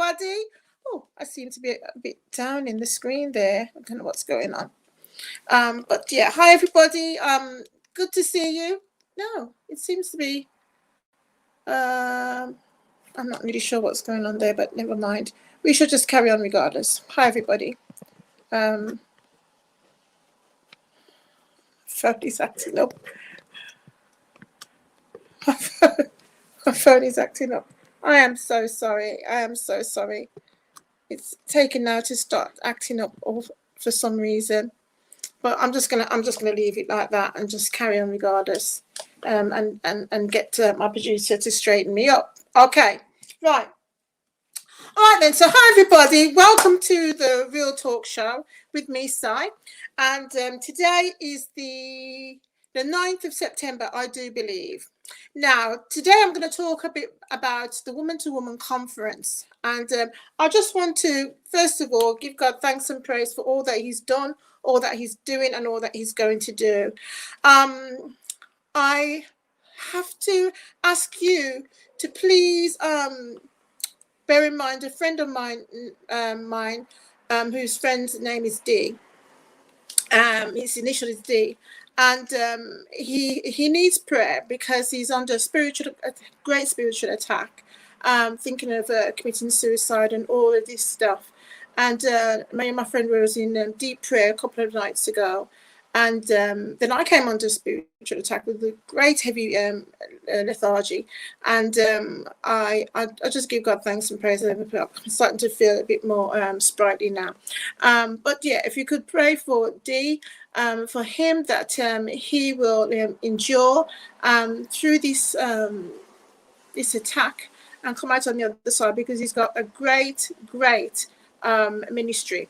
everybody. Oh, I seem to be a bit down in the screen there. I don't know what's going on. But yeah, hi everybody. Good to see you. No, it seems to be. I'm not really sure what's going on there, but never mind. We should just carry on regardless. Hi everybody. Phone is acting up. My phone is acting up. I am so sorry. I am so sorry. It's taken now to start acting up for some reason. But I'm just gonna leave it like that and just carry on regardless. And get my producer to straighten me up. Okay, right. All right then. So hi everybody. Welcome to the Real Talk Show with me, Si. And today is the 9th of September, I do believe. Now, today I'm going to talk a bit about the Woman to Woman Conference. And I just want to, first of all, give God thanks and praise for all that he's done, all that he's doing, and all that he's going to do. I have to ask you to please bear in mind a friend of mine, whose friend's name is D. His initial is D. And he needs prayer because he's under a great spiritual attack, thinking of committing suicide and all of this stuff. And me and my friend was in deep prayer a couple of nights ago. And then I came under spiritual attack with a great heavy lethargy. And I just give God thanks and praise. I'm starting to feel a bit more sprightly now. But yeah, if you could pray for D, for him, that he will endure through this attack and come out on the other side, because he's got a great ministry.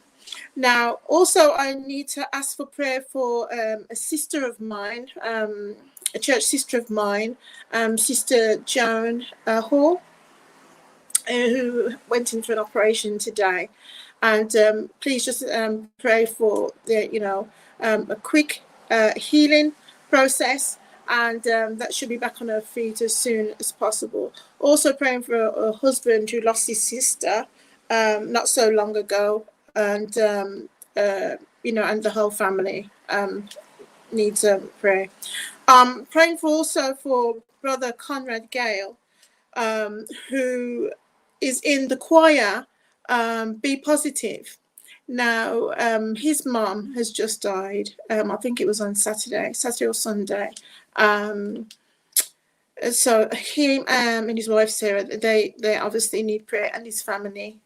Now, also, I need to ask for prayer for a sister of mine, a church sister of mine, Sister Joan Hall, who went in for an operation today. And please just pray for a quick healing process, and that should be back on her feet as soon as possible. Also praying for a husband who lost his sister not so long ago, and and the whole family needs prayer. Praying for Brother Conrad Gale, who is in the choir, Be Positive. Now, his mom has just died. I think it was on Saturday or Sunday. So him and his wife Sarah, they obviously need prayer, and his family.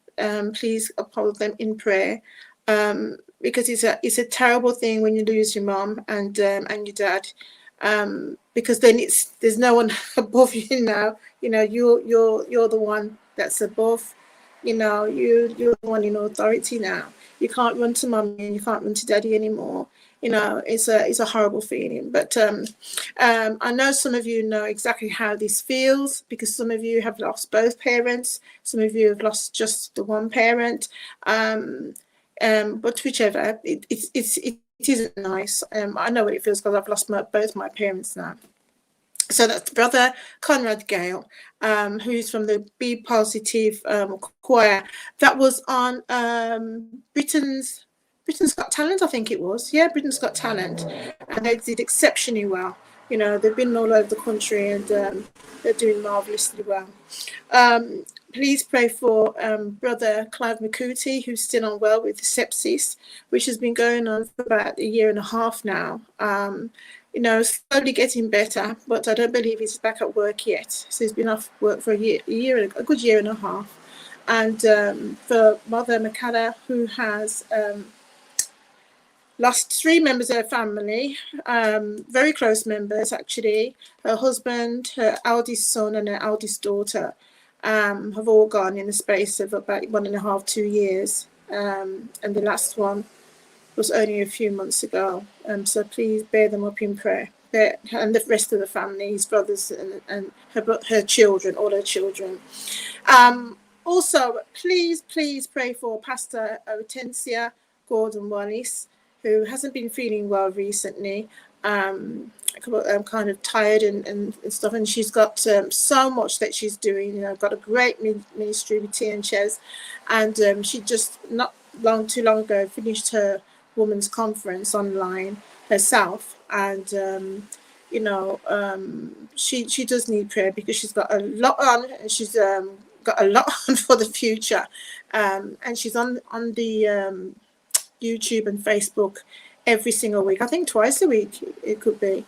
Please uphold them in prayer, because it's a terrible thing when you lose your mom and your dad, because then there's no one above you now. You're the one that's above. You're the one in authority now. You can't run to mommy and you can't run to daddy anymore. It's a horrible feeling. But I know some of you know exactly how this feels, because some of you have lost both parents. Some of you have lost just the one parent. But whichever, it isn't nice. I know what it feels, because I've lost both my parents now. So that's Brother Conrad Gale, who's from the Be Positive choir that was on Britain's Got Talent, I think it was. Yeah, Britain's Got Talent, and they did exceptionally well. They've been all over the country, and they're doing marvelously well. Please pray for Brother Clive McCooty, who's still unwell with sepsis, which has been going on for about a year and a half now. Slowly getting better, but I don't believe he's back at work yet. So he's been off work for a good year and a half. And for Mother McCalla, who has lost 3 members of her family, very close members actually. Her husband, her eldest son, and her eldest daughter have all gone in the space of about 1.5 to 2 years. And the last one was only a few months ago. So please bear them up in prayer. And the rest of the family, his brothers and her children, all her children. Also, please pray for Pastor Hortensia Gordon Wallace, who hasn't been feeling well recently. Kind of tired and stuff, and she's got so much that she's doing. Got a great ministry with Tia and Ches, and she just not too long ago finished her women's conference online herself, and she does need prayer because she's got a lot on, and she's got a lot on for the future, and she's on the YouTube and Facebook every single week. I think twice a week it could be.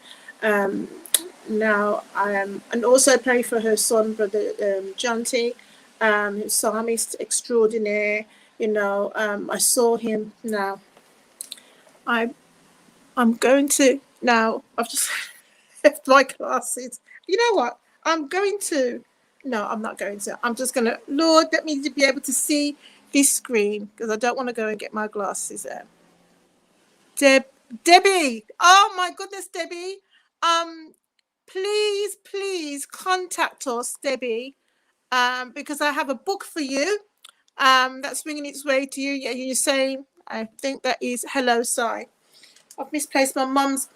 Now and also pray for her son, brother Jonty, who's psalmist extraordinaire. I saw him now. I'm going to now. I've just left my glasses. You know what? No, I'm not going to. I'm just going to, Lord, let me be able to see this screen because I don't want to go and get my glasses out. Debbie. Oh my goodness, Debbie. Please contact us, Debbie, because I have a book for you that's bringing its way to you. Yeah, you're saying, I think that is hello, Si. I've misplaced my mum's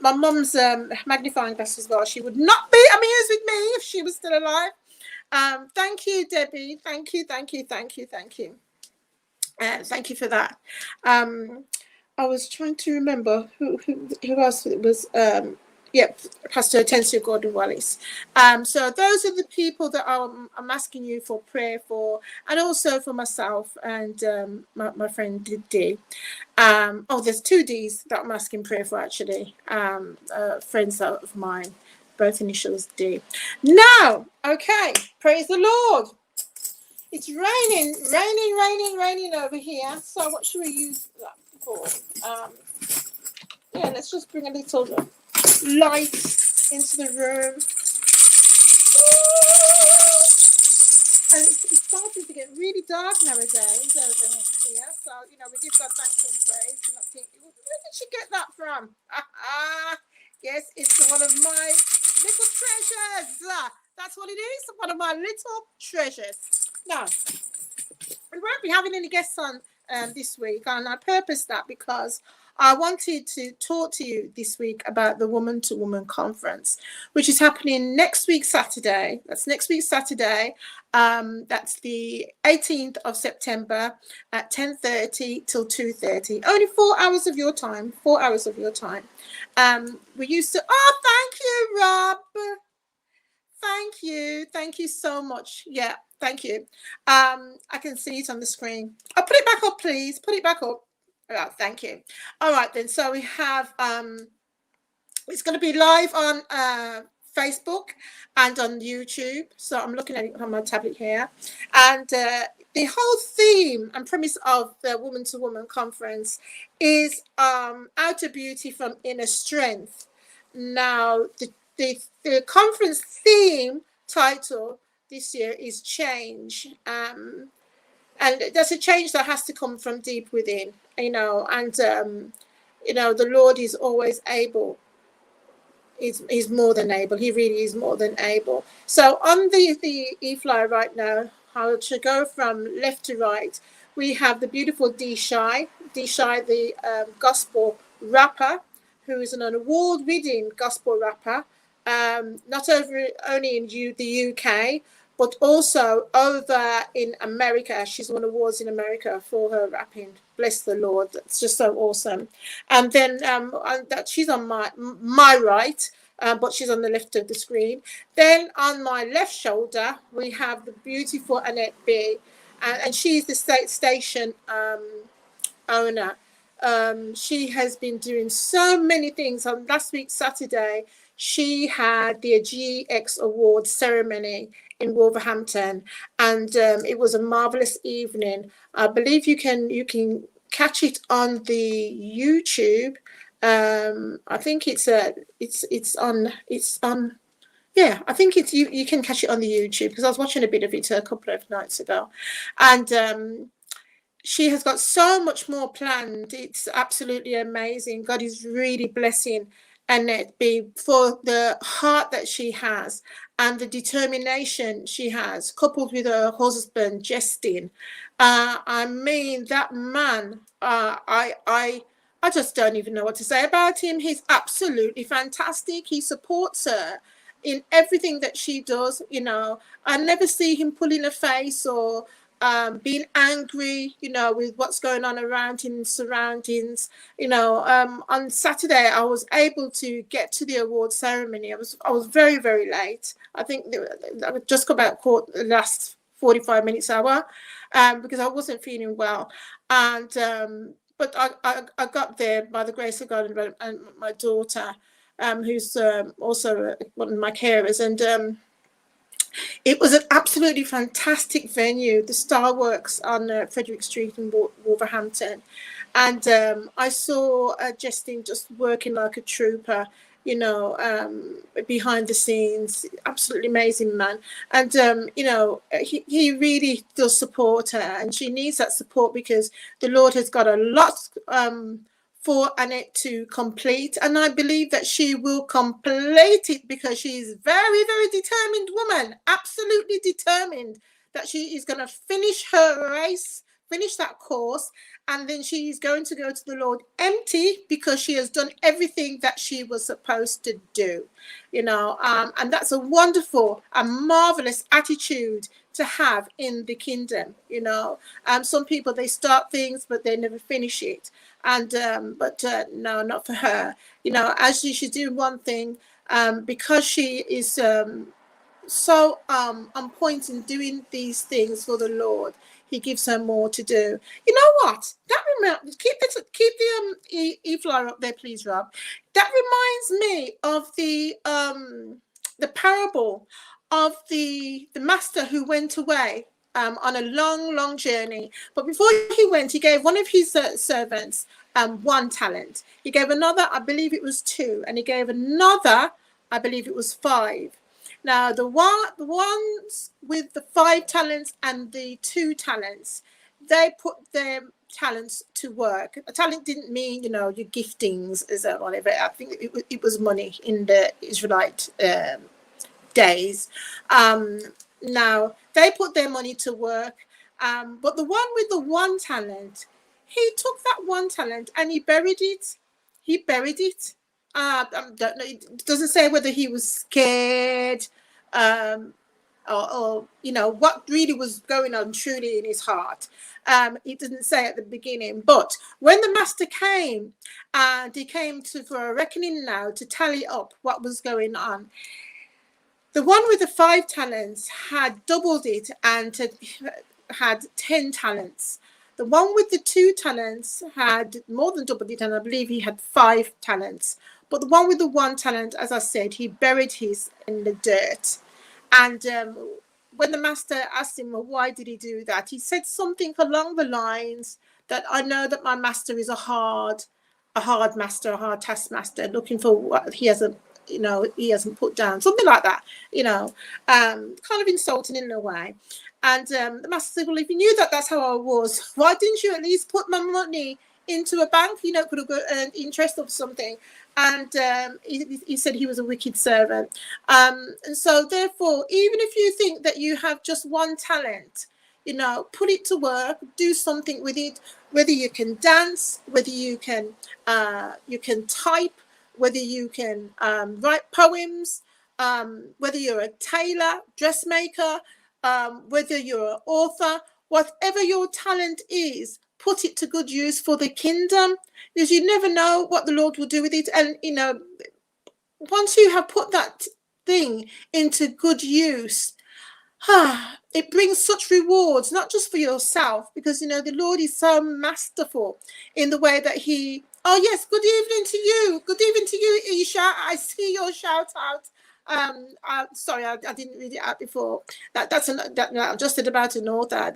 magnifying glass as well. She would not be amused with me if she was still alive. Thank you, Debbie. Thank you for that. I was trying to remember who else it was. Pastor Tensia Gordon Wallace. So those are the people that I'm asking you for prayer for, and also for myself and my friend Dee. There's two D's that I'm asking prayer for actually. Friends of mine, both initials D. Now, okay, praise the Lord. It's raining over here. So what should we use that for? Let's just bring a little light into the room. And it's starting to get really dark nowadays over here. So, we give God thanks and praise. And I think, where did she get that from? Yes, it's one of my little treasures. That's what it is, one of my little treasures. Now, we won't be having any guests on this week, and I purposed that because I wanted to talk to you this week about the Woman to Woman Conference, which is happening next week, Saturday. That's next week, Saturday. That's the 18th of September at 10:30 till 2:30. Only 4 hours of your time. 4 hours of your time. We used to. Oh, thank you, Rob. Thank you so much. Yeah, thank you. I can see it on the screen. Oh, put it back up, please. Put it back up. Oh, thank you. All right then. So we have it's going to be live on Facebook and on YouTube. So I'm looking at it on my tablet here, and the whole theme and premise of the Woman to Woman Conference is outer beauty from inner strength. Now the conference theme title this year is change, and there's a change that has to come from deep within, and the Lord is always able. He's more than able. He really is more than able. So on the e-flyer right now, how to go from left to right, we have the beautiful Dee Shy, the gospel rapper, who is an award-winning gospel rapper, not only in the UK, but also over in America. She's won awards in America for her rapping. Bless the Lord. That's just so awesome. And then that she's on my right, but she's on the left of the screen. Then on my left shoulder, we have the beautiful Annette B. And she's the station owner. She has been doing so many things. On last week, Saturday, she had the GX Awards ceremony in Wolverhampton, and it was a marvelous evening. I believe you can catch it on the YouTube. I think it's on. Yeah, I think it's you can catch it on the YouTube because I was watching a bit of it a couple of nights ago, and she has got so much more planned. It's absolutely amazing. God is really blessing Annette B for the heart that she has and the determination she has, coupled with her husband, Justin. I mean, that man, I I just don't even know what to say about him. He's absolutely fantastic. He supports her in everything that she does. You know, I never see him pulling a face or being angry, you know, with what's going on around him, surroundings. You know, on Saturday I was able to get to the award ceremony. I was very, very late. I think I just got about caught the last 45 minutes hour, because I wasn't feeling well, and but I got there by the grace of God and my daughter, who's also one of my carers, and it was an absolutely fantastic venue, the Starworks on Frederick Street in Wolverhampton. And I saw Justin just working like a trooper, you know, behind the scenes. Absolutely amazing man. And, you know, he really does support her, and she needs that support because the Lord has got a lot for Annette to complete, and I believe that she will complete it because she is very, very determined woman, absolutely determined that she is going to finish her race, finish that course, and then she is going to go to the Lord empty because she has done everything that she was supposed to do, you know, and that's a wonderful and marvelous attitude to have in the kingdom, you know. Some people, they start things but they never finish it, and but no, not for her, you know. As she's doing one thing, because she is so on point in doing these things for the Lord, he gives her more to do. You know what, that reminds, keep the e-flyer up there please, Rob. That reminds me of the parable of the master who went away on a long journey, but before he went, he gave one of his servants 1 talent. He gave another, I believe it was 2, and he gave another, I believe it was 5. Now the ones with the 5 talents and the 2 talents, they put their talents to work. A talent didn't mean, you know, your giftings as a whatever. I think it was money in the Israelite days. Now they put their money to work, but the one with the 1 talent, he took that 1 talent and he buried it. I don't know, it doesn't say whether he was scared, or you know what really was going on truly in his heart. It doesn't say at the beginning, but when the master came, and he came for a reckoning now to tally up what was going on, the one with the 5 talents had doubled it and had 10 talents. The one with the 2 talents had more than doubled it, and I believe he had 5 talents. But the one with the 1 talent, as I said, he buried his in the dirt. And when the master asked him, well, why did he do that? He said something along the lines that, I know that my master is a hard master, a hard taskmaster, looking for what he hasn't, you know, he hasn't put down, something like that, you know, kind of insulting in a way. And the master said, well, if you knew that that's how I was, why didn't you at least put my money into a bank? You know, could have earned interest or something. And he said he was a wicked servant. And so therefore, even if you think that you have just 1 talent, you know, put it to work, do something with it, whether you can dance, whether you can type, whether you can write poems, whether you're a tailor, dressmaker, whether you're an author, whatever your talent is, put it to good use for the kingdom, because you never know what the Lord will do with it. And, you know, once you have put that thing into good use, it brings such rewards, not just for yourself, because, you know, the Lord is so masterful in the way that he, oh yes, good evening to you, Isha. I see your shout out. Sorry, I didn't read it out before. I just said about an author.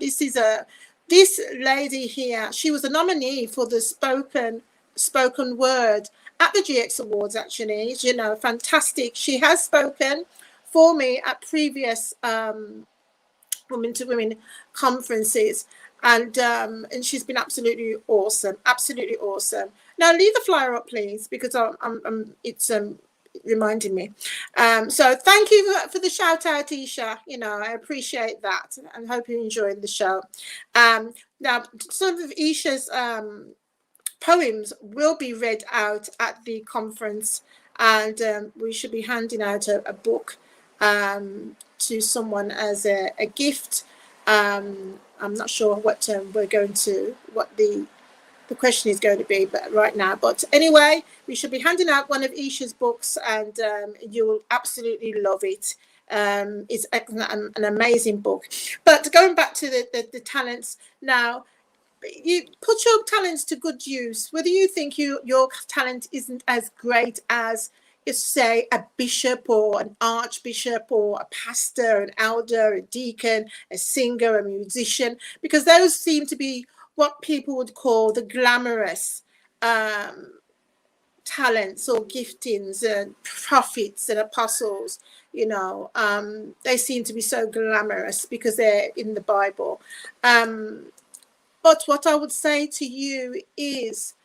This lady here, she was a nominee for the spoken word at the GX Awards, actually. You know, fantastic. She has spoken for me at previous women to women conferences, and she's been absolutely awesome. Now leave the flyer up, please, because it's reminding me. So thank you for the shout out, Isha. You know, I appreciate that, and hope you enjoyed the show. Now some of Isha's poems will be read out at the conference, and we should be handing out a book to someone as a gift. I'm not sure what we're going to, what the question is going to be, but right now. But anyway, we should be handing out one of Isha's books, and you will absolutely love it. It's an amazing book. But going back to the talents now, you put your talents to good use. Whether you think your talent isn't as great as, say, a bishop or an archbishop or a pastor, an elder, a deacon, a singer, a musician, because those seem to be what people would call the glamorous talents or giftings, and prophets and apostles. They seem to be so glamorous because they're in the Bible. But what I would say to you is,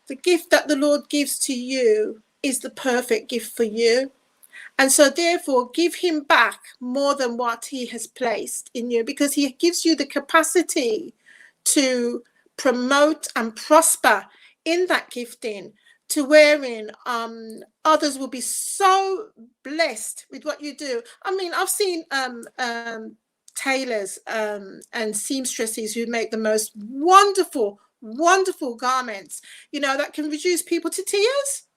the gift that the Lord gives to you is the perfect gift for you. And so therefore, give him back more than what he has placed in you, because he gives you the capacity to promote and prosper in that gifting, to wherein others will be so blessed with what you do. I mean, I've seen tailors and seamstresses who make the most wonderful garments, that can reduce people to tears.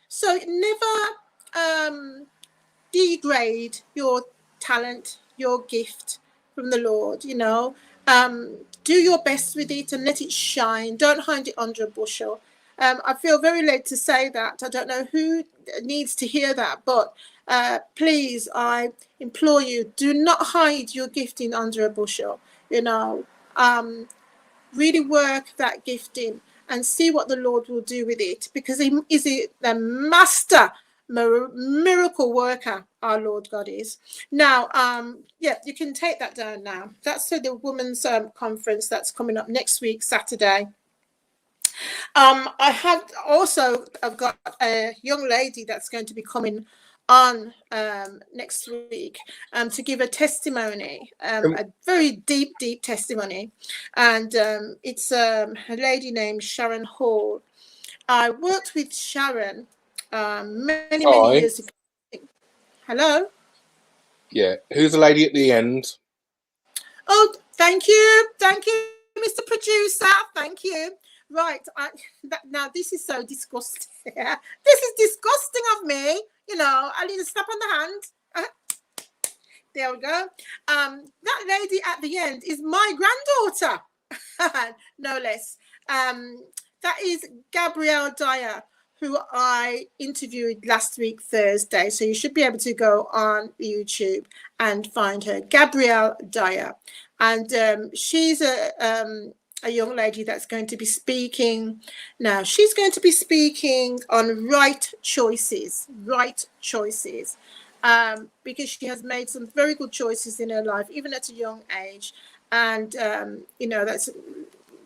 So never degrade your talent, your gift from the Lord. Do your best with it and let it shine. Don't hide it under a bushel. I feel very led to say that. I don't know who needs to hear that, but please, I implore you, do not hide your gifting under a bushel. Really work that gifting and see what the Lord will do with it, because he is the master miracle worker. Our Lord God is. Now, yeah, you can take that down now. That's the women's conference that's coming up next week, Saturday. I've got a young lady that's going to be coming on next week to give a testimony, a very deep testimony, and it's a lady named Sharon Hall. I worked with Sharon many years ago. Hello? Yeah, who's the lady at the end? Oh, thank you, Mr. Producer, thank you. Right, now this is so disgusting. This is disgusting of me. I need to slap on the hand. There we go. That lady at the end is my granddaughter, no less. That is Gabrielle Dyer, who I interviewed last week, Thursday. So you should be able to go on YouTube and find her, Gabrielle Dyer. And she's a young lady that's going to be speaking. Now, she's going to be speaking on right choices, because she has made some very good choices in her life, even at a young age. And, that's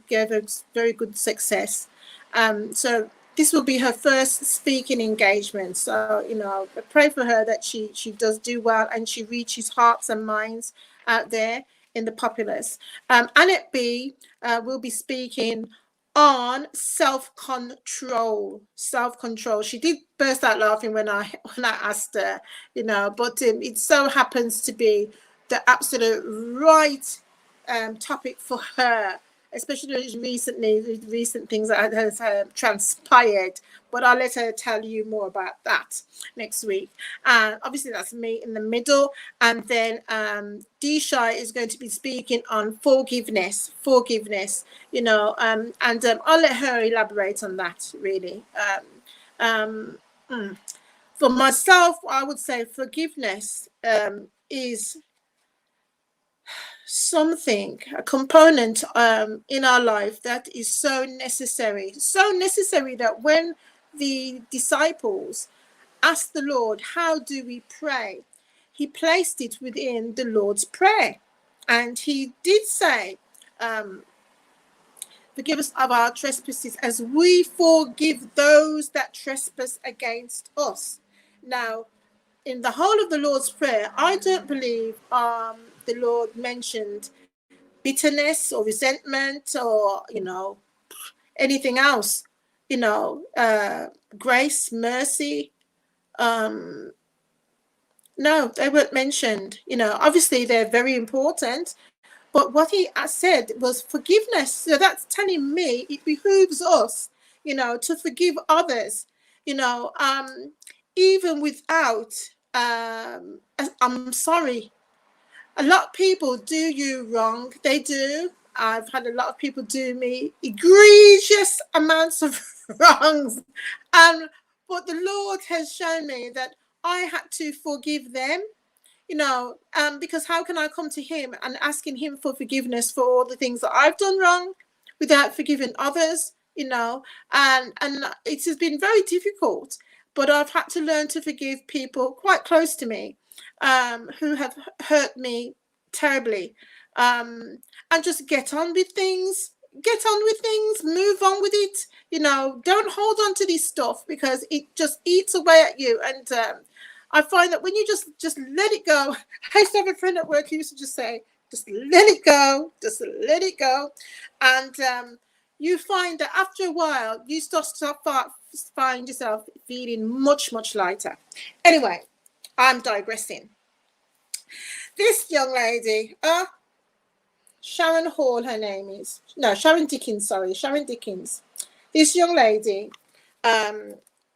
gave her very good success. So this will be her first speaking engagement. So, I pray for her that she does do well and she reaches hearts and minds out there in the populace. Annette B will be speaking on self-control. She did burst out laughing when I asked her, but it so happens to be the absolute right topic for her, especially recent things that has transpired. But I'll let her tell you more about that next week. Obviously, that's me in the middle. And then Disha is going to be speaking on forgiveness, and I'll let her elaborate on that, really. For myself, I would say forgiveness is a component in our life that is so necessary that when the disciples asked the Lord, how do we pray? He placed it within the Lord's Prayer. And he did say, forgive us of our trespasses as we forgive those that trespass against us. Now, in the whole of the Lord's Prayer, I don't believe the Lord mentioned bitterness or resentment or, anything else, grace, mercy. No, they weren't mentioned. Obviously they're very important, but what he said was forgiveness. So that's telling me it behooves us, to forgive others, even without, I'm sorry. A lot of people do you wrong. They do. I've had a lot of people do me egregious amounts of wrongs. But the Lord has shown me that I had to forgive them, because how can I come to him and asking him for forgiveness for all the things that I've done wrong without forgiving others, and it has been very difficult, but I've had to learn to forgive people quite close to me, who have hurt me terribly, and just get on with things, move on with it, don't hold on to this stuff because it just eats away at you. And I find that when you just let it go, I used to have a friend at work who used to just say, just let it go, and you find that after a while you find yourself feeling much, much lighter. Anyway, I'm digressing. This young lady, Sharon Hall, her name is. No, Sharon Dickens, sorry. Sharon Dickens. This young lady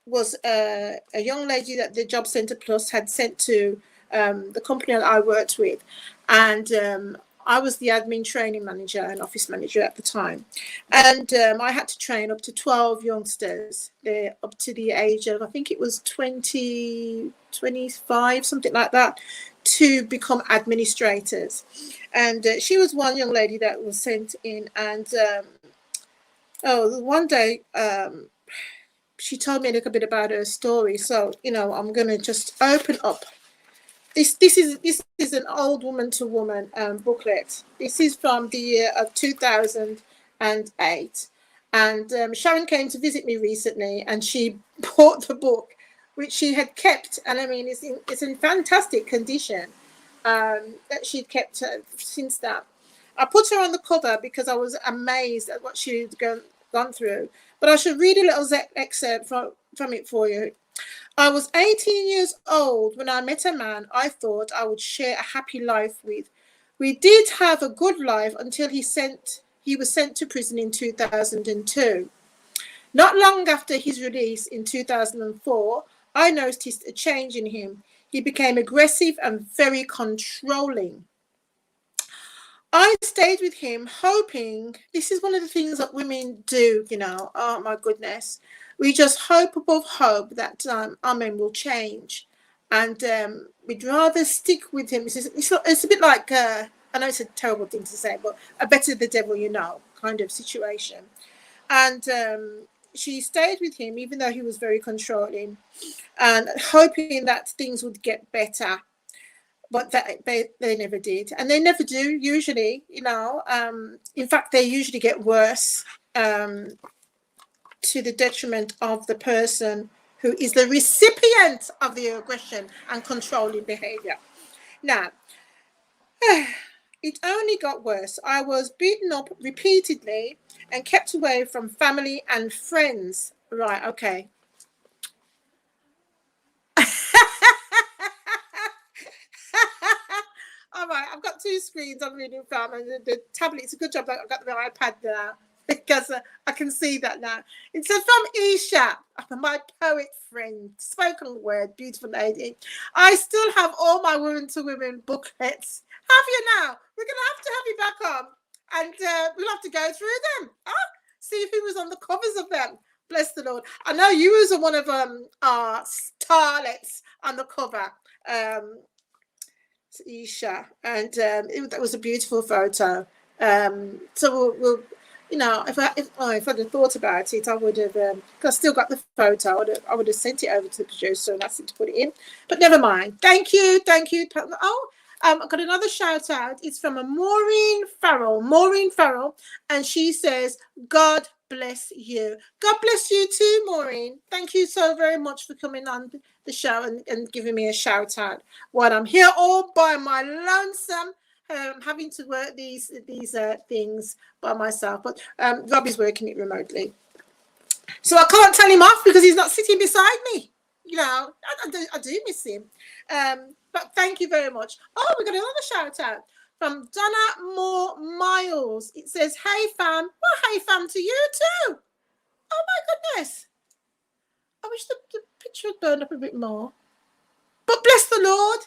was a young lady that the Job Centre Plus had sent to the company that I worked with. And I was the admin training manager and office manager at the time. And I had to train up to 12 youngsters. They're up to the age of, I think it was 20, 25, something like that, to become administrators. And she was one young lady that was sent in. And one day she told me a little bit about her story. So, I'm going to just open up. This is an old woman to woman booklet. This is from the year of 2008. And Sharon came to visit me recently, and she bought the book, which she had kept. And I mean, it's in fantastic condition, that she'd kept since that. I put her on the cover because I was amazed at what she'd gone through. But I should read a little excerpt from it for you. I was 18 years old when I met a man I thought I would share a happy life with. We did have a good life until he was sent to prison in 2002. Not long after his release in 2004, I noticed a change in him. He became aggressive and very controlling. I stayed with him hoping, this is one of the things that women do, oh my goodness. We just hope above hope that our men will change. And we'd rather stick with him. It's a bit like, I know it's a terrible thing to say, but a better the devil you know kind of situation. And she stayed with him even though he was very controlling and hoping that things would get better. But they never did. And they never do usually, in fact, they usually get worse, to the detriment of the person who is the recipient of the aggression and controlling behavior. Now, it only got worse. I was beaten up repeatedly and kept away from family and friends. Right, okay. All right, I've got two screens I'm reading from, and the tablet. It's a good job that I've got the iPad there, because I can see that now. It's from Isha, my poet friend, spoken word, beautiful lady. I still have all my women to women booklets. Have you now? We're going to have you back on, and we'll have to go through them. See who was on the covers of them. Bless the Lord. I know you was one of our starlets on the cover, Isha, and that was a beautiful photo. So we'll if I'd have thought about it, I would have. I still got the photo. I would have sent it over to the producer and asked him to put it in. But never mind. Thank you. Oh, I've got another shout out. It's from a Maureen Farrell, and she says, "God bless you." God bless you too, Maureen. Thank you so very much for coming on the show and giving me a shout out while I'm here all by my lonesome. having to work these things by myself. But Robbie's working it remotely, so I can't tell him off because he's not sitting beside me. You know, I do miss him. But thank you very much. Oh, we got another shout out from Donna Moore Miles. It says, "Hey fam." Well, hey fam to you too. Oh my goodness. I wish the picture had burned up a bit more. But bless the Lord.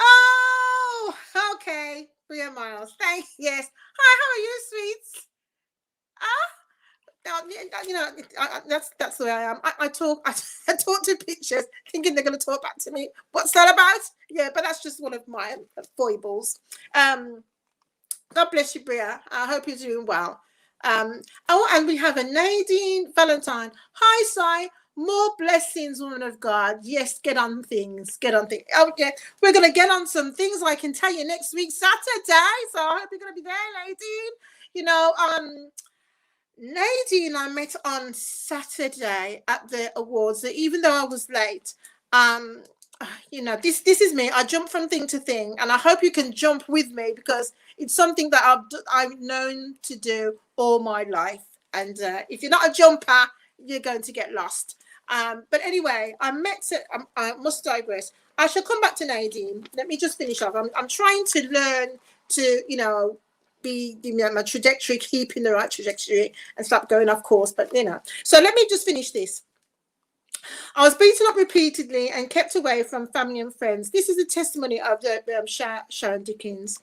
Oh, okay. Bria Miles. Thanks. Yes. Hi, how are you, sweets? You know, that's the way I am. I talk to pictures thinking they're going to talk back to me. What's that about? Yeah, but that's just one of my foibles. God bless you, Bria. I hope you're doing well. Oh, and we have a Nadine Valentine. Hi, Si. More blessings, woman of God. Yes, get on things. Get on things. Oh, yeah. We're going to get on some things I can tell you next week, Saturday. So I hope you're going to be there, Nadine. You know, Nadine I met on Saturday at the awards. Even though I was late, you know, this is me. I jump from thing to thing, and I hope you can jump with me because it's something that I've known to do all my life. And if you're not a jumper, you're going to get lost. But anyway, I must digress. I shall come back to Nadine. Let me just finish off. I'm trying to learn to, you know, be my trajectory, keeping the right trajectory and stop going off course. But, you know, so let me just finish this. I was beaten up repeatedly and kept away from family and friends. This is a testimony of Sharon Dickens.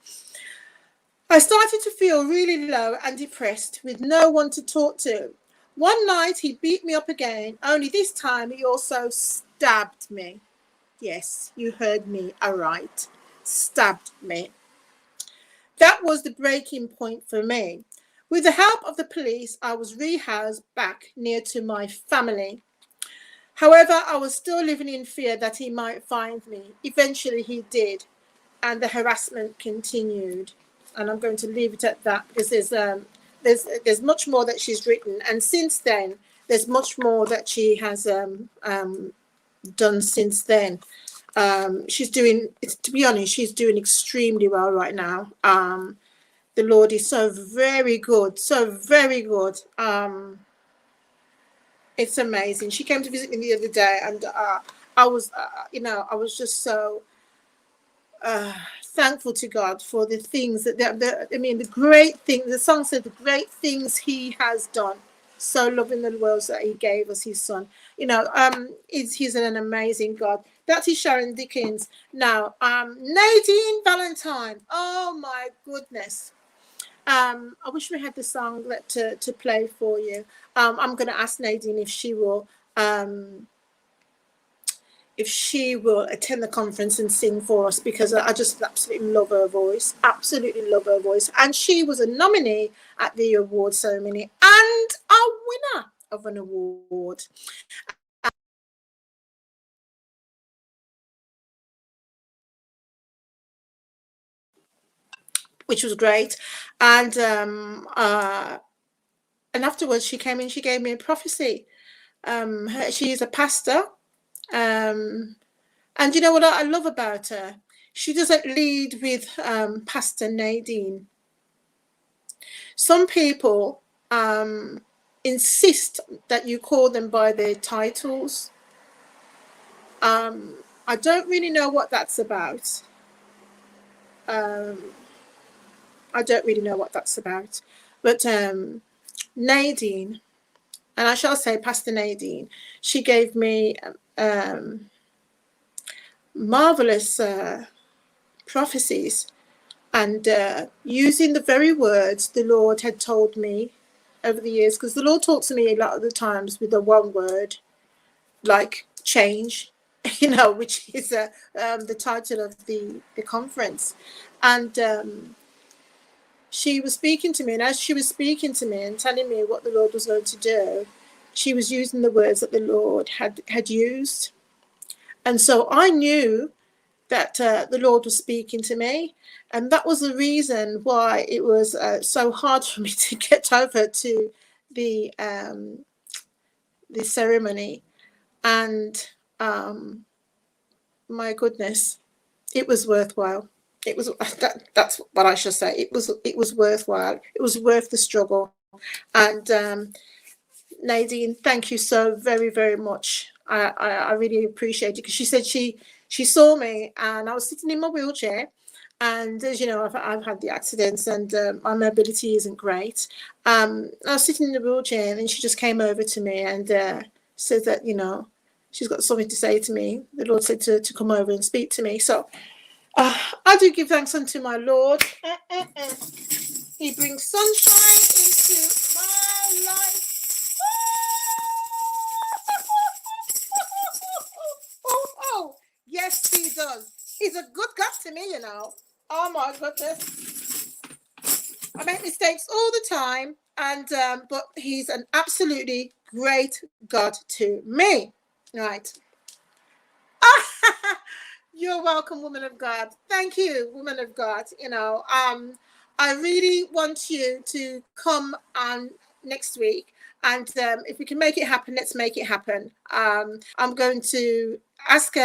I started to feel really low and depressed with no one to talk to. One night he beat me up again, only this time he also stabbed me. Yes, you heard me aright. Stabbed me. That was the breaking point for me. With the help of the police, I was rehoused back near to my family. However, I was still living in fear that he might find me. Eventually he did, and the harassment continued. And I'm going to leave it at that because there's much more that she's written, and since then there's much more that she has done since then. She's doing, to be honest, she's doing extremely well right now. The Lord is so very good, so very good. It's amazing. She came to visit me the other day, and I was, you know, I was just so thankful to God for the things that, I mean, the great things. The song said the great things He has done. So loving the world that He gave us His Son. You know, He's an amazing God. That is Sharon Dickens. Now, Nadine Valentine. Oh my goodness. I wish we had the song to play for you. I'm going to ask Nadine if she will attend the conference and sing for us, because I just absolutely love her voice. Absolutely love her voice. And she was a nominee at the award ceremony and a winner of an award. Which was great. And afterwards she came in, she gave me a prophecy. She is a pastor. And you know what I love about her? She doesn't lead with Pastor Nadine. Some people insist that you call them by their titles. I don't really know what that's about. I don't really know what that's about. But Nadine, and I shall say Pastor Nadine, she gave me marvelous prophecies, and using the very words the Lord had told me over the years, because the Lord talks to me a lot of the times with the one word, like change, you know, which is the title of the conference. And she was speaking to me, and as she was speaking to me and telling me what the Lord was going to do, she was using the words that the Lord had used. And so I knew that the Lord was speaking to me, and that was the reason why it was so hard for me to get over to the ceremony. And my goodness, it was worthwhile. it was that's what I should say. It was worthwhile. It was worth the struggle. And Nadine, thank you so very, very much. I really appreciate it, because she said she saw me and I was sitting in my wheelchair, and as you know, I've had the accidents, and my mobility isn't great. I was sitting in the wheelchair, and then she just came over to me and said that, you know, she's got something to say to me. The Lord said to come over and speak to me. So I do give thanks unto my Lord. He brings sunshine into my life. Oh, yes, he does. He's a good God to me, you know. Oh my goodness. I make mistakes all the time, and but he's an absolutely great God to me. Right. You're welcome, woman of God. Thank you, woman of God. You know, I really want you to come on next week, and if we can make it happen, let's make it happen. I'm going to ask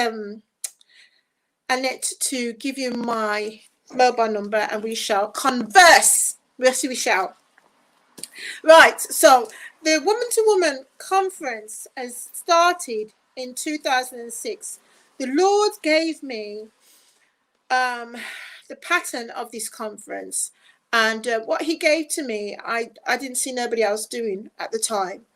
Annette to give you my mobile number, and we shall converse. Yes, we shall. Right. So the Woman to Woman conference has started in 2006. The Lord gave me the pattern of this conference, and what he gave to me, I didn't see nobody else doing at the time.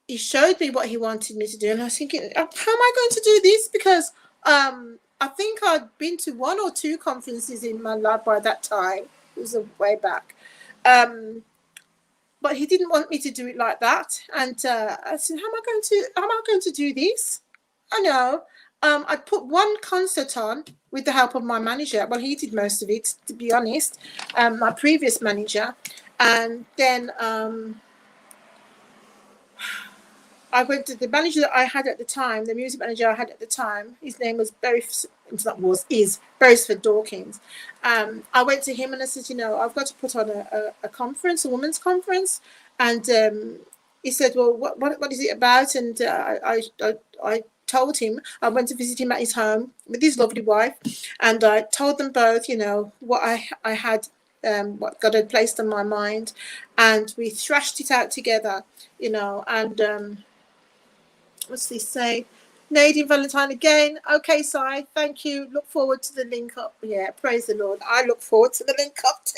He showed me what he wanted me to do, and I was thinking, how am I going to do this? Because I think I'd been to one or two conferences in my life by that time. It was a way back. But he didn't want me to do it like that. And I said, how am I going to do this? I know. I'd put one concert on with the help of my manager. Well, he did most of it, to be honest, my previous manager. And then I went to the manager that I had at the time, the music manager I had at the time. His name was Beresford Dawkins. I went to him and I said, you know, I've got to put on a conference, a women's conference. And he said, well, what is it about? And I told him. I went to visit him at his home with his lovely wife, and I told them both, you know, what I had, what God had placed on my mind, and we thrashed it out together, you know. And what's this say? Nadine Valentine again. Okay, Si, thank you. Look forward to the link up. Yeah, praise the Lord. I look forward to the link up too.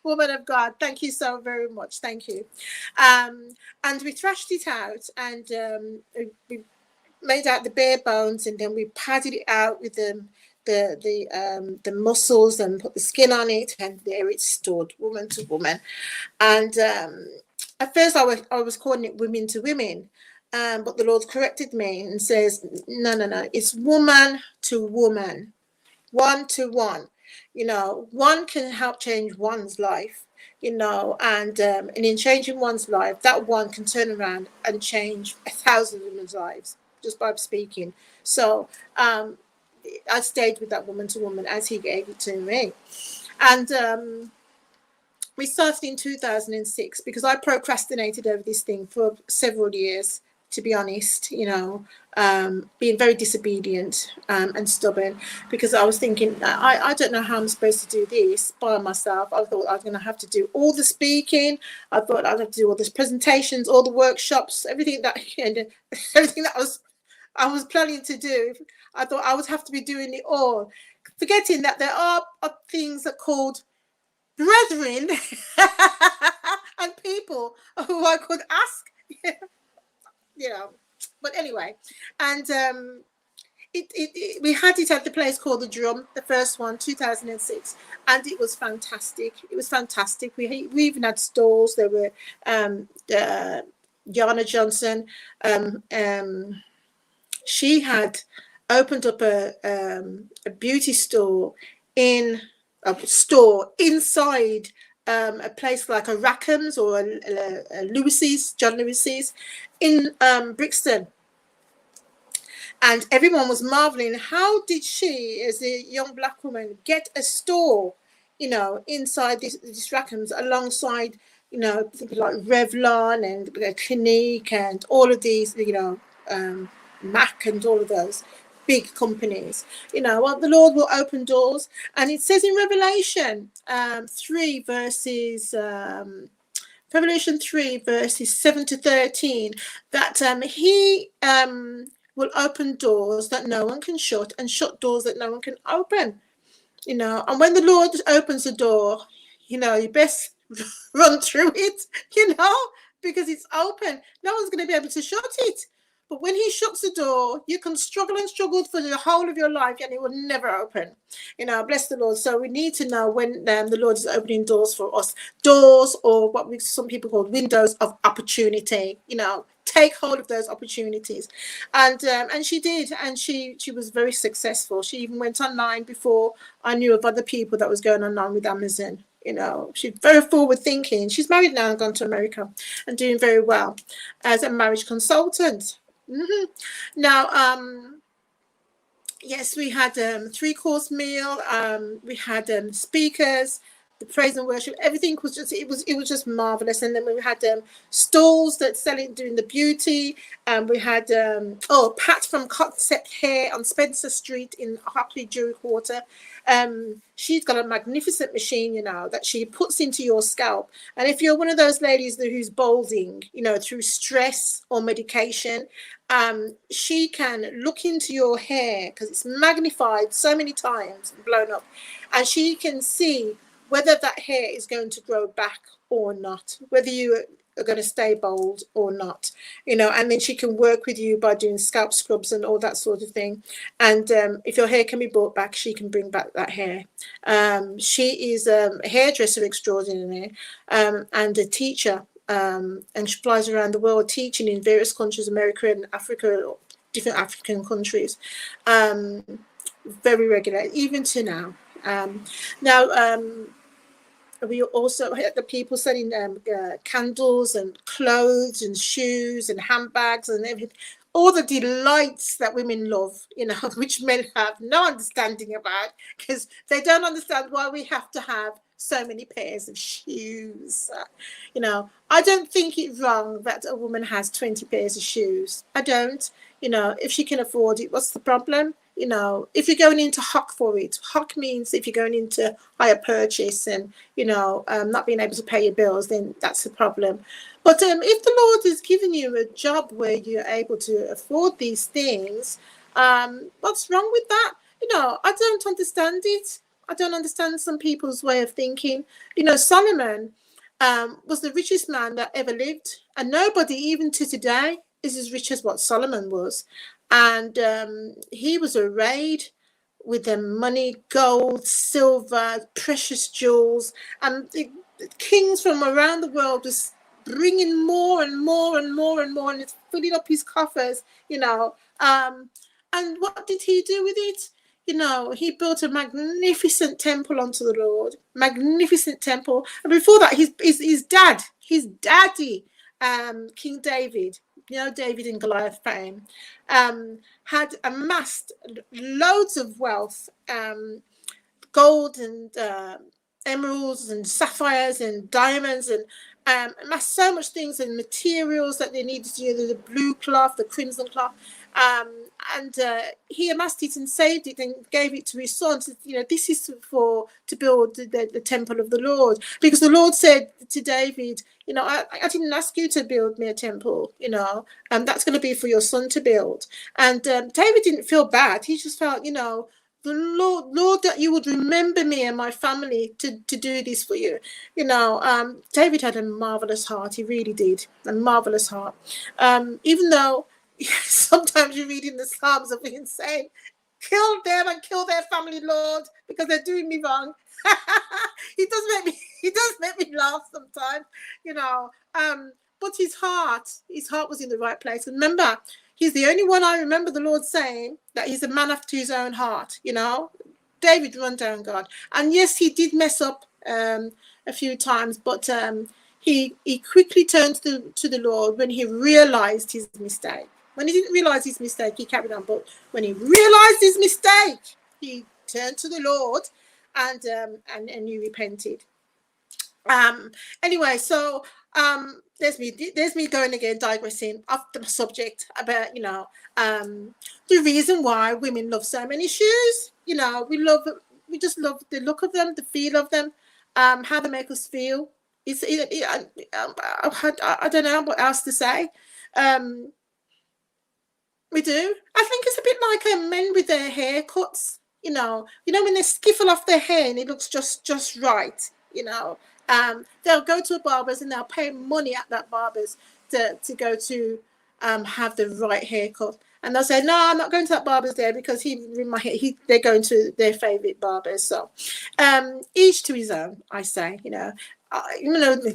Woman of God, thank you so very much. Thank you. And we thrashed it out, and we made out the bare bones, and then we padded it out with the muscles and put the skin on it, and there it stood, woman to woman. And at first I was calling it women to women, but the Lord corrected me and says, no, it's woman to woman, one to one. You know, one can help change one's life, you know, and in changing one's life, that one can turn around and change 1,000 women's lives just by speaking. So I stayed with that woman to woman as he gave it to me. And we started in 2006 because I procrastinated over this thing for several years, to be honest, you know, being very disobedient and stubborn, because I was thinking, I don't know how I'm supposed to do this by myself. I thought I was going to have to do all the speaking. I thought I'd have to do all the presentations, all the workshops, everything that I was planning to do. I thought I would have to be doing it all, forgetting that there are things that are called brethren and people who I could ask, you know. But anyway, and we had it at the place called the Drum, the first one, 2006, and it was fantastic. It was fantastic. We even had stalls. There were Yana Johnson. She had opened up a beauty store inside a place like a Rackham's or a Lewis's, John Lewis's in Brixton. And everyone was marveling, how did she, as a young black woman, get a store, you know, inside this Rackham's, alongside, you know, like Revlon and Clinique and all of these, you know, MAC and all of those. big companies. You know, well, the Lord will open doors. And it says in Revelation 3 verses Revelation 3 verses 7 to 13 that he will open doors that no one can shut, and shut doors that no one can open. You know, and when the Lord opens the door, you know, you best run through it, you know, because it's open. No one's going to be able to shut it. But when he shuts the door, you can struggle and struggle for the whole of your life, and it will never open. You know, bless the Lord. So we need to know when the Lord is opening doors for us. Doors, or what some people call windows of opportunity. You know, take hold of those opportunities. And she did, and she was very successful. She even went online before I knew of other people that was going online with Amazon. You know, she's very forward thinking. She's married now and gone to America and doing very well as a marriage consultant. Now, yes, we had 3-course meal. We had speakers, the praise and worship. Everything was just it was just marvelous. And then we had stalls that selling doing the beauty. We had Pat from Concept Hair on Spencer Street in Hockley Jewelry Quarter. She's got a magnificent machine, you know, that she puts into your scalp. And if you're one of those ladies who's balding, you know, through stress or medication, she can look into your hair because it's magnified so many times and blown up, and she can see whether that hair is going to grow back or not, whether you are going to stay bald or not, you know. And then she can work with you by doing scalp scrubs and all that sort of thing. And if your hair can be brought back, she can bring back that hair. She is a hairdresser extraordinary and a teacher. And she flies around the world teaching in various countries, America and Africa, different African countries, very regular, even to now. We also had the people selling candles and clothes and shoes and handbags and everything, all the delights that women love, you know, which men have no understanding about, because they don't understand why we have to have so many pairs of shoes. You know, I don't think it's wrong that a woman has 20 pairs of shoes. I don't. You know, if she can afford it, what's the problem? You know, if you're going into hock for it, hock means if you're going into higher purchase and, you know, not being able to pay your bills, then that's a problem. But if the Lord has given you a job where you're able to afford these things, what's wrong with that? You know, I don't understand it. I don't understand some people's way of thinking. You know, Solomon was the richest man that ever lived, and nobody, even to today, is as rich as what Solomon was. And he was arrayed with the money, gold, silver, precious jewels, and the kings from around the world was bringing more and more and more and more, and it's filling up his coffers, you know. And what did he do with it? You know, he built a magnificent temple unto the Lord, magnificent temple. And before that, his daddy, King David, you know, David and Goliath fame, had amassed loads of wealth, gold and emeralds and sapphires and diamonds, and amassed so much things and materials that they needed to use, the blue cloth, the crimson cloth. And he amassed it and saved it and gave it to his son. So, you know, this is to build the temple of the Lord, because the Lord said to David, you know, I didn't ask you to build me a temple, you know, that's going to be for your son to build. And David didn't feel bad. He just felt, you know, the Lord, that you would remember me and my family to do this for you. You know, David had a marvelous heart. He really did, a marvelous heart. Even though sometimes you read in the Psalms of being saying, kill them and kill their family, Lord, because they're doing me wrong. He does make me laugh sometimes, you know. But his heart was in the right place. And remember, he's the only one I remember the Lord saying that he's a man after his own heart, you know. David run down God. And yes, he did mess up a few times, but he quickly turned to the Lord when he realized his mistake. When he didn't realize his mistake, he carried on. But when he realized his mistake, he turned to the Lord and he repented. Anyway, so There's me going again, digressing off the subject about, the reason why women love so many shoes. We just love the look of them, the feel of them, how they make us feel. I don't know what else to say. We do. I think it's a bit like men with their haircuts. When they skiffle off their hair and it looks just right. They'll go to a barber's and they'll pay money at that barber's to go to have the right haircut. And they'll say, no, I'm not going to that barber's there because they're going to their favorite barbers. So each to his own, I say,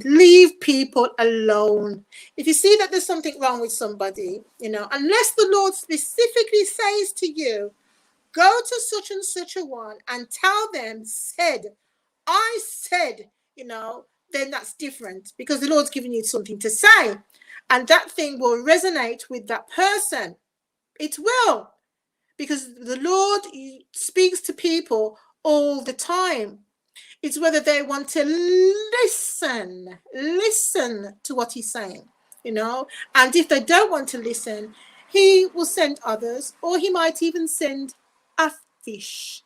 leave people alone. If you see that there's something wrong with somebody, unless the Lord specifically says to you, go to such and such a one and tell them, I said, then that's different, because the Lord's giving you something to say, and that thing will resonate with that person. It will, because the Lord speaks to people all the time. It's whether they want to listen to what he's saying, and if they don't want to listen, he will send others, or he might even send a fish.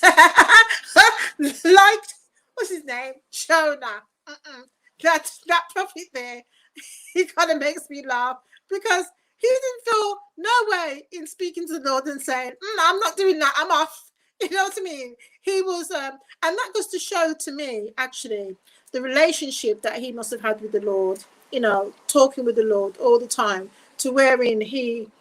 Like, what's his name? Jonah. That prophet there, he kind of makes me laugh, because he didn't feel no way in speaking to the Lord and saying, I'm not doing that, I'm off. You know what I mean? He was, and that goes to show to me, actually, the relationship that he must have had with the Lord, talking with the Lord all the time, to wherein he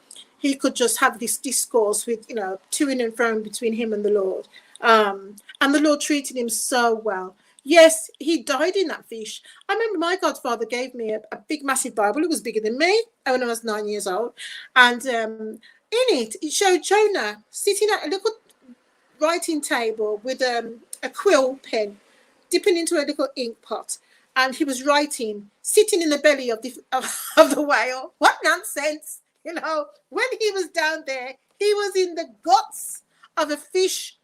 could just have this discourse with, to and fro between him and the Lord. And the Lord treated him so well. Yes, he died in that fish. I remember my godfather gave me a big, massive Bible. It was bigger than me when I was 9 years old. And in it showed Jonah sitting at a little writing table with a quill pen, dipping into a little ink pot. And he was writing, sitting in the belly of the whale. What nonsense! When he was down there, he was in the guts of a fish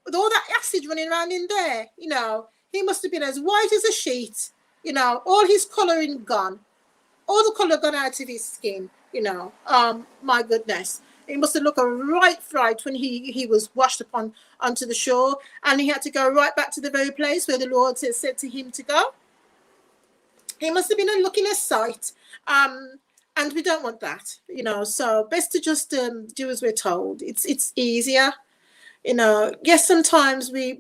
with all that acid running around in there. He must have been as white as a sheet, all his colouring gone, all the colour gone out of his skin, my goodness. He must have looked a right fright when he was washed onto the shore, and he had to go right back to the very place where the Lord said to him to go. He must have been looking a sight. And we don't want that, so best to just do as we're told. It's easier, Yes, sometimes we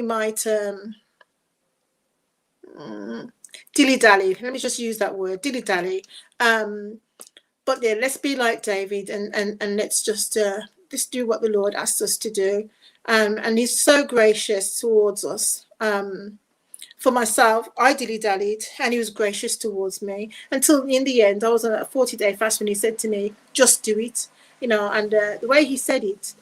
might dilly-dally. Let me just use that word, dilly-dally. But yeah, let's be like David and let's just do what the Lord asked us to do. And he's so gracious towards us. For myself, I dilly-dallied, and he was gracious towards me until in the end. I was on a 40-day fast when he said to me, just do it, and the way he said it,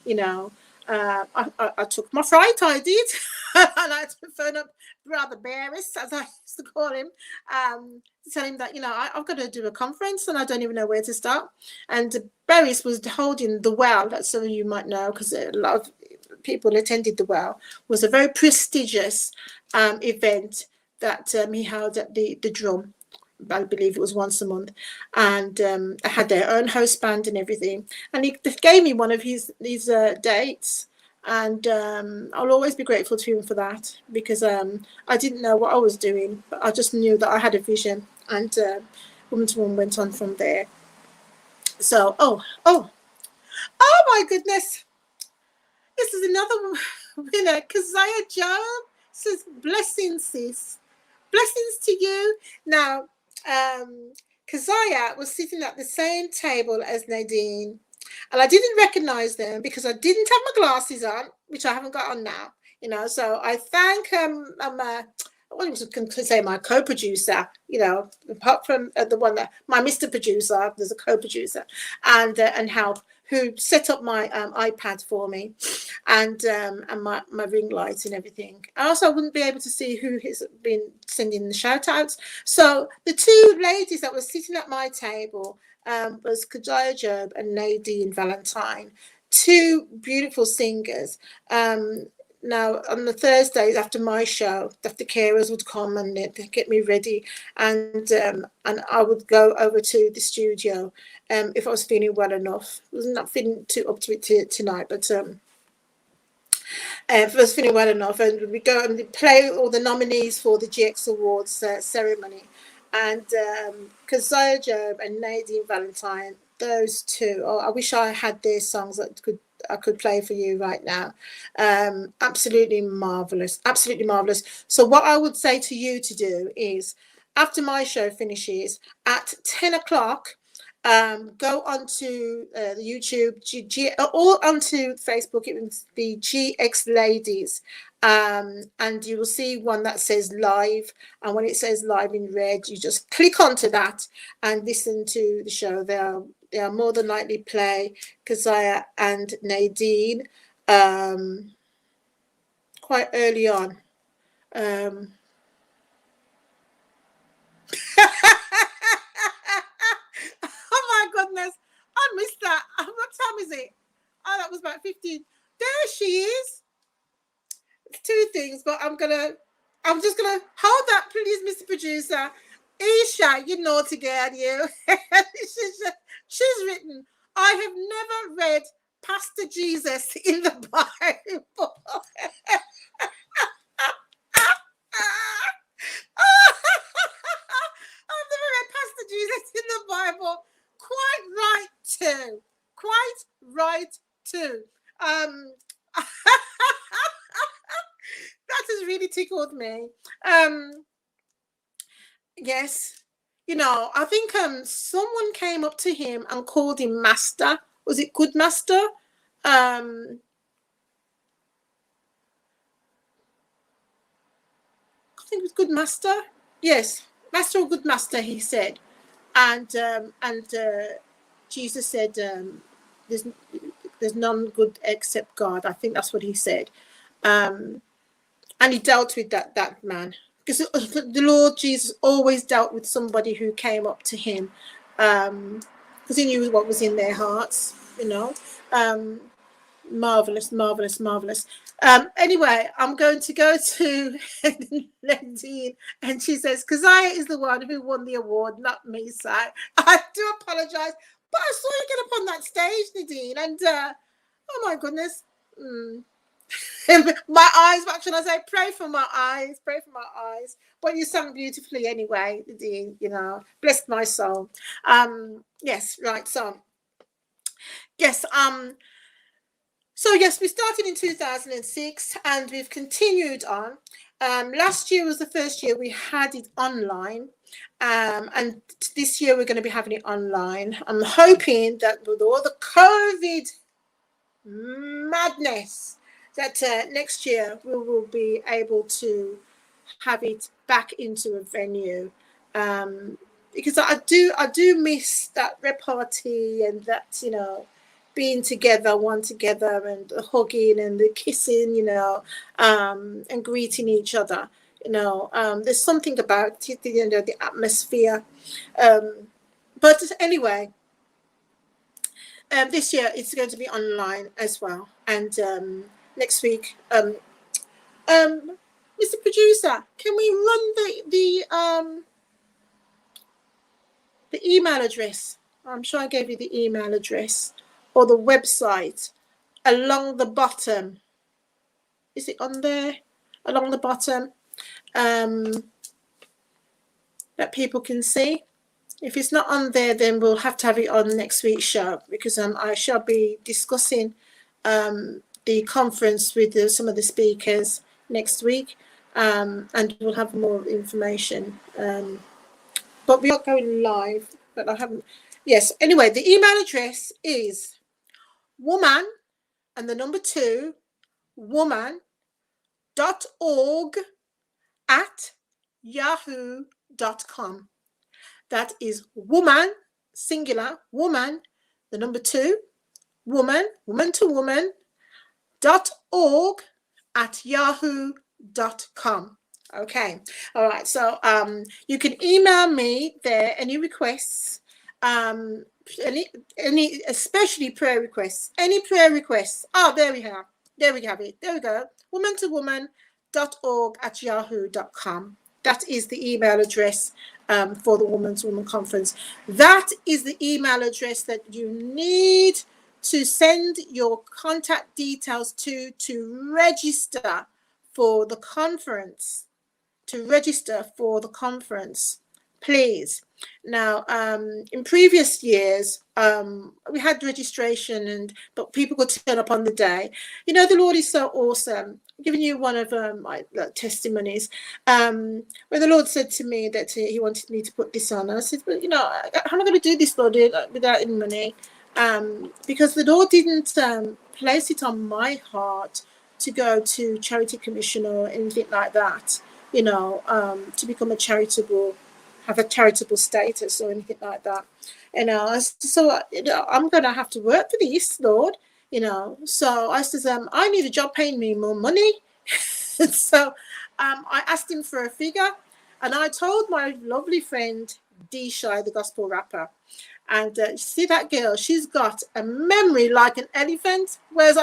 I took my fright, I did. And I had to phone up Brother Barris, as I used to call him, to tell him that, I've got to do a conference and I don't even know where to start. And Barris was holding the Well, that some of you might know, because a lot of people attended the Well. It was a very prestigious event that he held at the Drum. I believe it was once a month, and had their own host band and everything. And he gave me one of his dates, and I'll always be grateful to him for that, because I didn't know what I was doing, but I just knew that I had a vision, and Woman to Woman went on from there. So, oh my goodness, this is another winner, Keziah Job says, blessings, sis. Blessings to you. Now, Keziah was sitting at the same table as Nadine, and I didn't recognize them because I didn't have my glasses on, which I haven't got on now, so I thank I was going to say my co-producer, apart from the one that my Mr. Producer, there's a co-producer, and help, who set up my iPad for me, and my ring lights and everything. I also wouldn't be able to see who has been sending the shout outs. So the two ladies that were sitting at my table was Keziah Job and Nadine Valentine, two beautiful singers. Now, on the Thursdays after my show, the carers would come and they'd get me ready, and I would go over to the studio if I was feeling well enough. I was not feeling too up to it tonight, but if I was feeling well enough, and we go and play all the nominees for the GX Awards ceremony, and Keziah Job and Nadine Valentine, those two. Oh, I wish I had their songs that I could play for you right now. Absolutely marvelous, absolutely marvelous. So what I would say to you to do is, after my show finishes at 10 o'clock, go onto the YouTube or onto Facebook. It was the GX Ladies, and you will see one that says live, and when it says live in red, you just click onto that and listen to the show. They'll more than likely play Keziah and Nadine quite early on. Oh my goodness, I missed that. What time is it? Oh, that was about 15. There she is. Two things, but I'm just gonna hold that, please, Mr. Producer. Isha, you naughty girl, you. she's written, I have never read Pastor Jesus in the Bible. I've never read Pastor Jesus in the Bible. Quite right too. Quite right too. That has really tickled me. Yes, I think someone came up to him and called him Master. Was it Good Master? I think it was Good Master. Yes, Master or Good Master, he said. And Jesus said, there's none good except God. I think that's what he said. And he dealt with that man, because the Lord Jesus always dealt with somebody who came up to him, because he knew what was in their hearts. Marvelous. Anyway, I'm going to go to Nadine, and she says Keziah is the one who won the award, not me. So I do apologize, but I saw you get up on that stage, Nadine, and oh my goodness. My eyes, what should I say? Pray for my eyes. But you sang beautifully anyway, Nadine, blessed my soul. Yes, right. So yes, yes, we started in 2006 and we've continued on. Last year was the first year we had it online, and this year we're going to be having it online. I'm hoping that with all the COVID madness, that next year we will be able to have it back into a venue, because I do miss that repartee and that being together, one together, and the hugging and the kissing, and greeting each other. There's something about it, the atmosphere. But anyway, this year it's going to be online as well, and next week, Mr. Producer, can we run the email address? I'm sure I gave you the email address or the website along the bottom. Is it on there? Along the bottom, that people can see. If it's not on there, then we'll have to have it on next week's show, because I shall be discussing the conference with some of the speakers next week, and we'll have more information. But we are going live, but I haven't. Yes, anyway, the email address is woman and the number 2 woman.org@yahoo.com. That is woman, singular, woman, the number 2, woman to woman, .org@yahoo.com. Okay. All right. So you can email me there any requests, any especially prayer requests, any prayer requests. Oh, there we have. There we have it. There we go. woman2woman.org@yahoo.com. That is the email address for the Woman to Woman Conference. That is the email address that you need to send your contact details to register for the conference. Please. Now, in previous years, we had registration, but people could turn up on the day. You know, the Lord is so awesome. I'm giving you one of my testimonies. Where the Lord said to me that He wanted me to put this on, and I said, "Well, you know, how am I going to do this, Lord, without any money?" Because the Lord didn't place it on my heart to go to Charity Commission or anything like that. You know, to become have a charitable status or anything like that. You know, so you know, I'm going to have to work for this, Lord. You know, so I says, I need a job paying me more money. So I asked him for a figure, and I told my lovely friend D Shy, the gospel rapper, and see that girl, she's got a memory like an elephant, whereas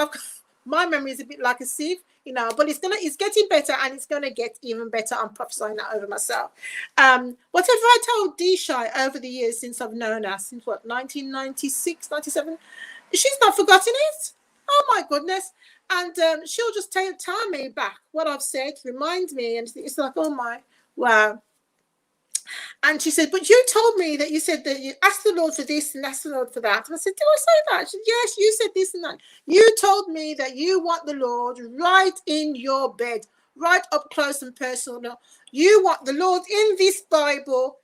my memory is a bit like a sieve. You know, but it's getting better, and it's gonna get even better. I'm prophesying that over myself. Whatever I told D Shy over the years since I've known her, since 1996, 97, she's not forgotten it. Oh my goodness. And she'll just tell me back what I've said, remind me, and it's like, oh my, wow. And she said, but you told me that you said that you asked the Lord for this and asked the Lord for that. And I said, did I say that? She said, yes, you said this and that. You told me that you want the Lord right in your bed, right up close and personal. You want the Lord in this Bible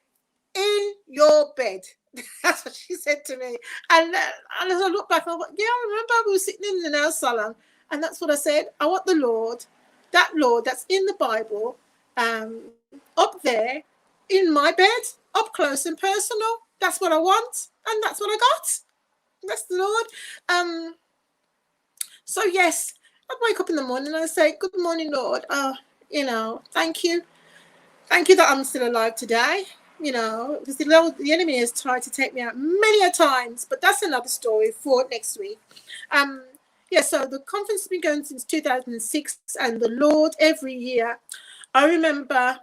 in your bed. That's what she said to me. And as I look back, I thought, yeah, I remember we were sitting in the nail salon. And that's what I said. I want the Lord, that Lord that's in the Bible, up there, in my bed, up close and personal. That's what I want, and that's what I got. That's the Lord. So yes, I wake up in the morning and I say, good morning, Lord. You know, thank you that I'm still alive today. You know, because the enemy has tried to take me out many a times, but that's another story for next week. Yeah, so the conference has been going since 2006, and the Lord every year. I remember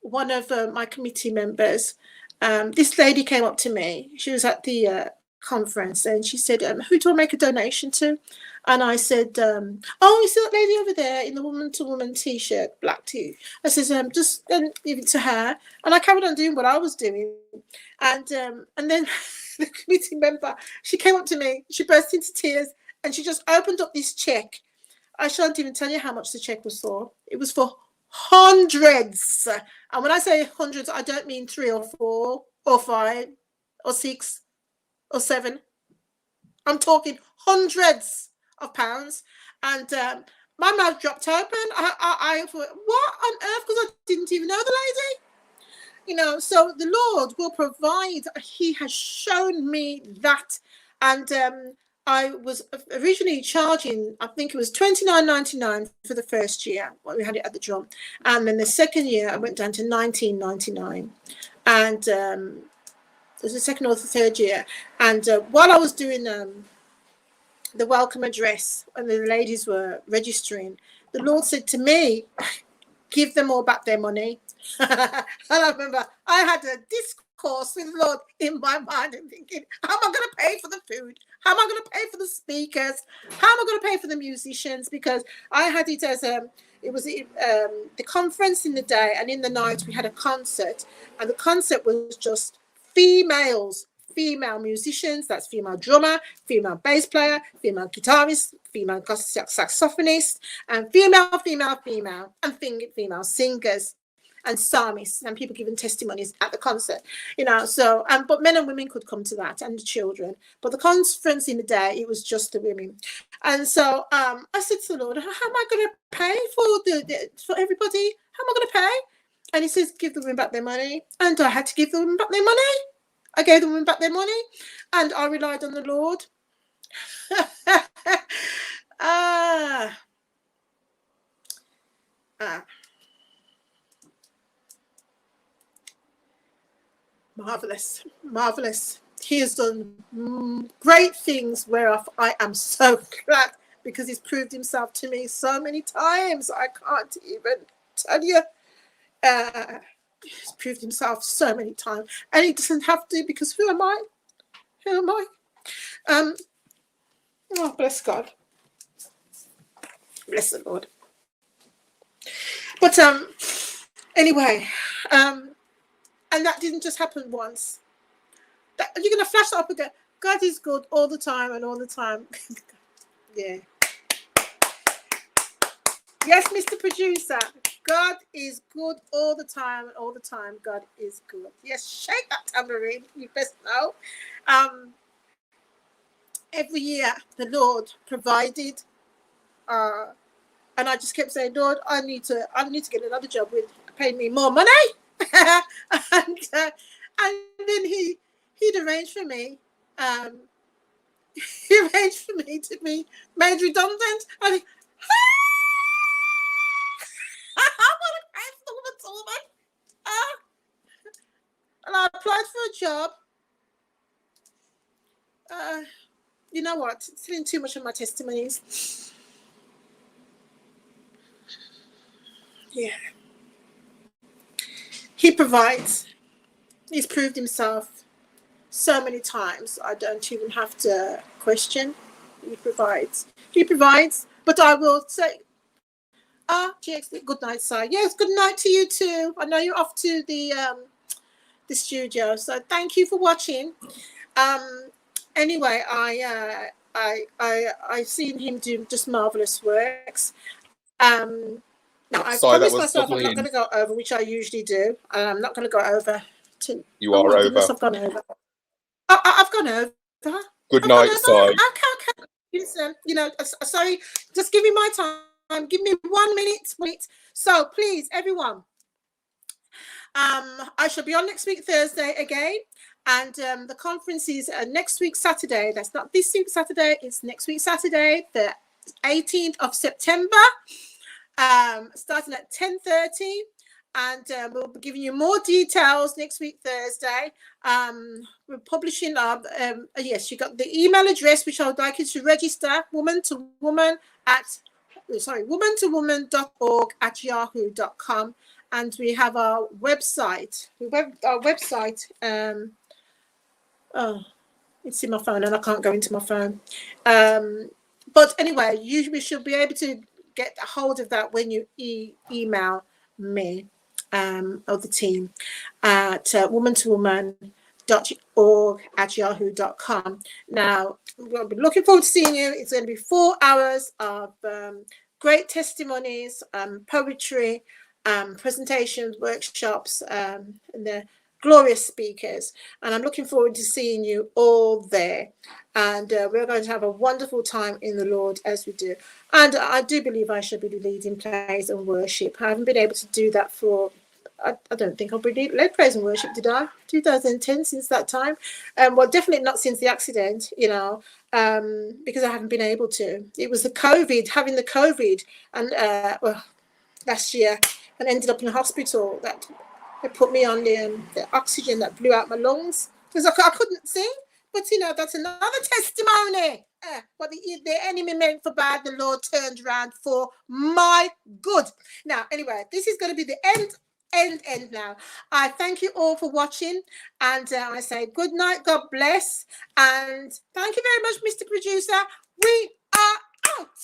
one of my committee members, this lady came up to me. She was at the conference, and she said, who do I make a donation to? And I said, oh, you see that lady over there in the Woman to Woman t-shirt, black tee. I says, just give it to her. And I carried on doing what I was doing. And then the committee member, she came up to me, she burst into tears, and she just opened up this check. I shan't even tell you how much the check was for. It was for hundreds. And when I say hundreds, I don't mean 3 or 4 or 5 or 6 or 7. I'm talking hundreds of pounds. And my mouth dropped open. I thought, what on earth? Because I didn't even know the lady. You know, so the Lord will provide. He has shown me that. And I was originally charging, I think it was $29.99 for the first year. Well, we had it at the drum. And then the second year, I went down to $19.99. And it was the second or the third year. And while I was doing the welcome address and the ladies were registering, the Lord said to me, give them all back their money. And I remember I had a discourse with the Lord in my mind and thinking, how am I going to pay for the food? How am I going to pay for the speakers? How am I going to pay for the musicians? Because I had it as it was the conference in the day, and in the night we had a concert, and the concert was just female musicians, that's female drummer, female bass player, female guitarist, female saxophonist, and female, and female singers and psalmists, and people giving testimonies at the concert, you know. So, but men and women could come to that, and the children. But the conference in the day, it was just the women. And so I said to the Lord, how am I going to pay for everybody? How am I going to pay? And He says, give the women back their money. And I had to give the women back their money. I gave the women back their money, and I relied on the Lord. Marvelous. He has done great things whereof I am so glad because he's proved himself to me so many times. I can't even tell you. He's proved himself so many times, and he doesn't have to, because who am I? Who am I? Oh, bless God. Bless the Lord. But anyway, and that didn't just happen once. You're going to flash that up again. God is good all the time and all the time. Yeah. Yes, Mr. Producer. God is good all the time and all the time. God is good. Yes, shake that tambourine. You best know. Every year the Lord provided, and I just kept saying, Lord, I need to get another job with paying me more money. and then he'd arranged for me. He arranged for me to be made redundant. And I want to pay for the woman. And I applied for a job. You know what? It's telling too much of my testimonies. Yeah. He provides. He's proved himself so many times. I don't even have to question. He provides. He provides. But I will say, GX, good night, Si. Yes, good night to you too. I know you're off to the studio, so thank you for watching. Anyway, I've seen him do just marvelous works. Now I promised myself I'm not going to go over, which I usually do. I'm not going to go over. You are over. I've gone over. I've gone over. Good night, Si. Okay. Listen, sorry. Just give me my time. Give me 1 minute. Wait. So please, everyone. I shall be on next week Thursday again, and the conference is next week Saturday. That's not this week Saturday. It's next week Saturday, the 18th of September, starting at 10:30. And we'll be giving you more details next week Thursday. We're publishing yes, you got the email address, which I would like you to register, woman2woman.org@yahoo.com. And we have our website. It's in my phone and I can't go into my phone. But anyway, we should be able to get a hold of that when you email me or the team at woman2woman.org@yahoo.com. Now, we'll be looking forward to seeing you. It's going to be 4 hours of great testimonies, poetry, presentations, workshops, and the glorious speakers. And I'm looking forward to seeing you all there. And we're going to have a wonderful time in the Lord as we do. And I do believe I should be leading praise and worship. I haven't been able to do that for, I don't think I've really led praise and worship, did I? 2010, since that time. Well, definitely not since the accident, because I haven't been able to. It was having the COVID, and last year, and ended up in the hospital. That they put me on the oxygen that blew out my lungs because I couldn't sing. But that's another testimony. What the enemy meant for bad, the Lord turned around for my good. Now, anyway, this is going to be the end now. I thank you all for watching, and I say good night, God bless, and thank you very much, Mr. Producer. We are out.